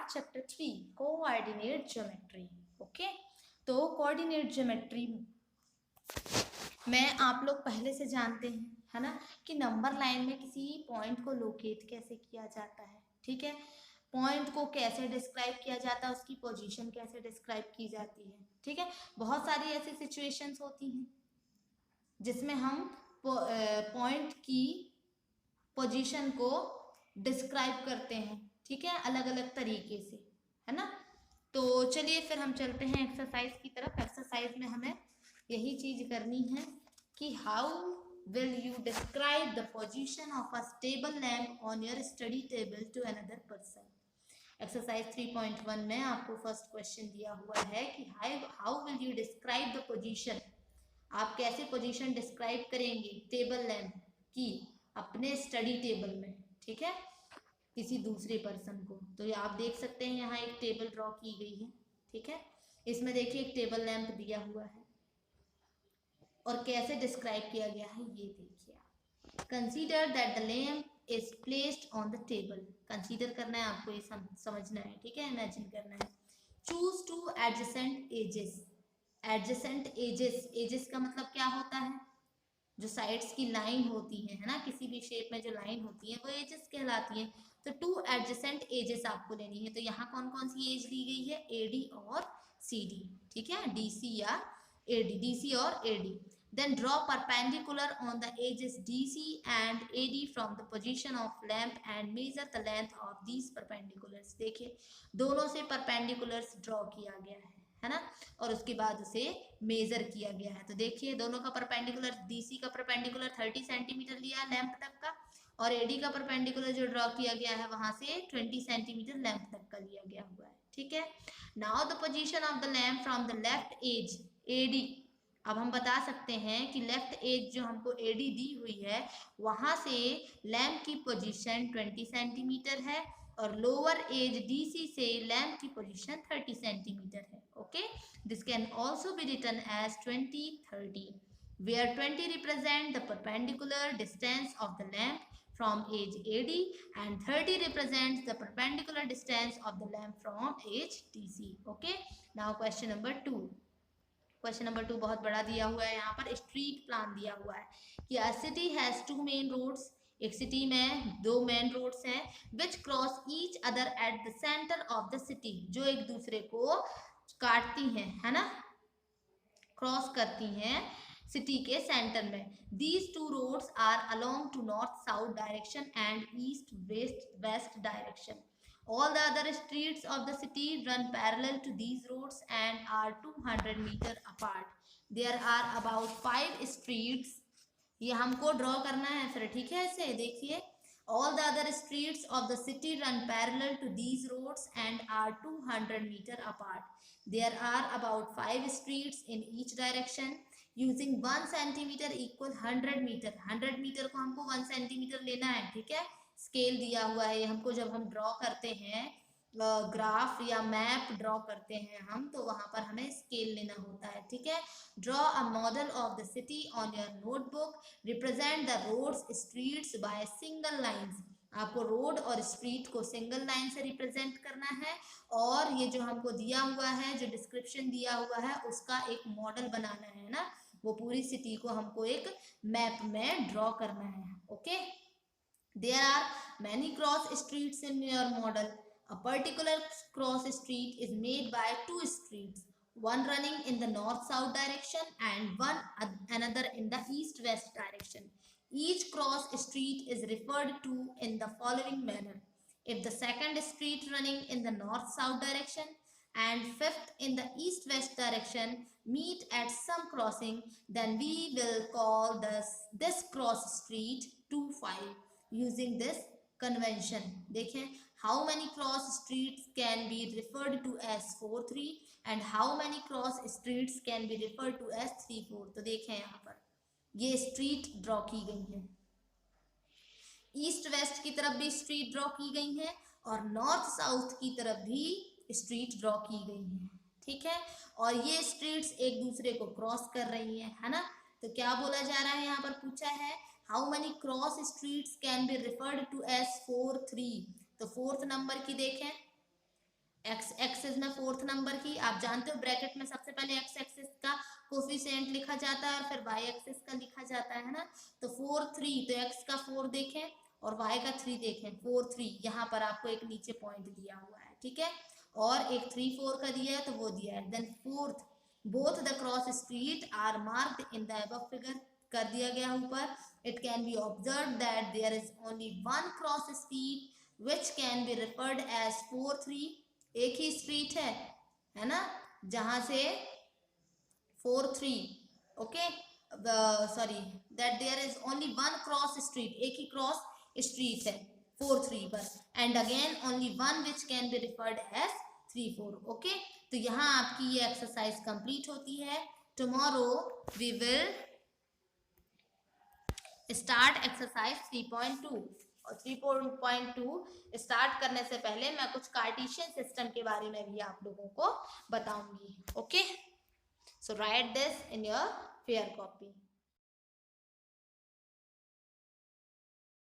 Start chapter 3 coordinate geometry. Okay, तो coordinate geometry में आप लोग पहले से जानते हैं, है ना, कि नंबर लाइन में किसी पॉइंट को लोकेट कैसे किया जाता है। ठीक है, पॉइंट को कैसे डिस्क्राइब किया जाता है, उसकी पोजीशन कैसे डिस्क्राइब की जाती है। ठीक है, बहुत सारी ऐसी सिचुएशंस होती हैं जिसमें हम पॉइंट की पोजीशन को डिस्क्राइब करते हैं। ठीक है, अलग अलग तरीके से, है ना। तो चलिए फिर हम चलते हैं एक्सरसाइज की तरफ। एक्सरसाइज में हमें यही चीज करनी है कि how will you describe the position of a stable lamp on your study table to another person. Exercise 3.1 में आपको फर्स्ट क्वेश्चन दिया हुआ है कि how will you describe the position, आप कैसे पोजीशन डिस्क्राइब करेंगे टेबल लैंप की अपने स्टडी टेबल में। ठीक है, किसी दूसरे पर्सन को। तो ये आप देख सकते हैं यहाँ एक टेबल ड्रॉ की गई है। ठीक है, इसमें देखिए एक टेबल लैंप दिया हुआ है और कैसे डिस्क्राइब किया गया है ये देखिए आप। Consider that the lamp is placed on the table. Consider करना है आपको, ये समझना है। ठीक है, इमेजिन करना है। Choose two adjacent edges. Adjacent edges, edges का मतलब क्या होता है, जो साइड्स की लाइन होती है ना, किसी भी शेप में जो लाइन होती है वो एजेस कहलाती है। तो टू एडजेसेंट एजेस आपको लेनी है। तो यहाँ कौन कौन सी एज ली गई है, एडी और सीडी। ठीक है, डीसी या एडी, डीसी और AD. Then draw perpendicular on the edges DC and AD from the position of lamp and measure the length of these perpendiculars। देखिए दोनों से perpendiculars draw किया गया है ना, और उसके बाद उसे मेजर किया गया है। तो देखिए दोनों का परपेंडिकुलर, डीसी का परपेंडिकुलर 30 सेंटीमीटर लिया लैंप तक का, और एडी का परपेंडिकुलर जो ड्रॉ किया गया है वहां से 20 सेंटीमीटर लैंप तक का लिया गया हुआ है। ठीक है, now the position of the lamp from the left edge AD. अब हम बता सकते हैं कि लेफ्ट एज जो हमको एडी दी हुई है वहां से लैंप की पोजीशन 20 सेंटीमीटर है, और लोअर एज डीसी से लैंप की पोजीशन 30 सेंटीमीटर है। Okay, this can also be written as 20 30, where 20 represent the perpendicular distance of the lamp from edge AD and 30 represents the perpendicular distance of the lamp from edge DC. Okay, now question number 2। Question number 2 बहुत बड़ा दिया हुआ है। यहाँ पर street plan दिया हुआ है कि a city has 2 main roads. एक सिटी में 2 मेन रोड्स हैं which cross each other at the centre of the city, जो एक दूसरे को काटती हैं, है ना, क्रॉस करती हैं सिटी के सेंटर में। These 2 roads are along to north south direction and east west direction. All the other streets of the city run parallel to these roads and are 200 meter apart. There are about 5 streets। ये हमको draw करना है फिर। ठीक है, ऐसे देखिए, all the other streets of the city run parallel to these roads and are 200 meter apart. There are about 5 streets in each direction. Using 1 centimeter equal 100 meter। 100 meter को हमको 1 centimeter लेना है। ठीक है, स्केल दिया हुआ है हमको। जब हम ड्रॉ करते हैं ग्राफ या मैप ड्रॉ करते हैं हम, तो वहां पर हमें स्केल लेना होता है। ठीक है, draw a model of the city on your notebook. Represent the roads streets by single lines. आपको रोड और स्ट्रीट को सिंगल लाइन से रिप्रेजेंट करना है, और ये जो हमको दिया हुआ है, जो डिस्क्रिप्शन दिया हुआ है, उसका एक मॉडल बनाना है ना, वो पूरी सिटी को हमको एक मैप में ड्रॉ करना है। Okay, there are many cross streets in your model. A particular cross street is made by 2 streets, one running in the north-south direction and another in the east-west direction. Each cross street is referred to in the following manner. If the second street running in the north-south direction and fifth in the east-west direction meet at some crossing, then we will call this cross street 2-5 using this convention। देखें, how many cross streets can be referred to as 4-3 and how many cross streets can be referred to as 3-4। तो देखें यहाँ पर ये street draw की गई है, east west की तरफ भी स्ट्रीट ड्रॉ की गई है और नॉर्थ साउथ की तरफ भी स्ट्रीट ड्रॉ की गई है। ठीक है, और ये स्ट्रीट्स एक दूसरे को क्रॉस कर रही है ना। तो क्या बोला जा रहा है, यहाँ पर पूछा है how many cross streets can be referred to as 4-3। तो 4th नंबर की देखें, एक्स एक्सिस में फोर्थ नंबर की, आप जानते हो ब्रैकेट में सबसे पहले एक्स एक्सिस का कोफिशिएंट लिखा जाता है और फिर वाई एक्सिस का लिखा जाता है ना। तो 4 3, तो एक्स का 4 देखें और वाई का 3 देखें, 4 3 यहाँ पर आपको एक नीचे पॉइंट दिया हुआ है, ठीक है, और एक 3 4 का दिया है तो वो दिया है। Then fourth, both the cross street are marked in the above figure, कर दिया गया ऊपर। It can be observed that there is only one cross street which can be referred as 4 3, एक ही स्ट्रीट है ना, जहां से 4 3, okay, sorry, that there is only one cross street, एक ही क्रॉस स्ट्रीट है 4 3 पर, and again only one which can be referred as 3 4, okay. तो यहाँ आपकी ये एक्सरसाइज कंप्लीट होती है। Tomorrow we will start exercise 3.2, और 3.2 स्टार्ट करने से पहले मैं कुछ कार्टेशियन सिस्टम के बारे में भी आप लोगों को बताऊंगी, okay. So right this in your fair copy.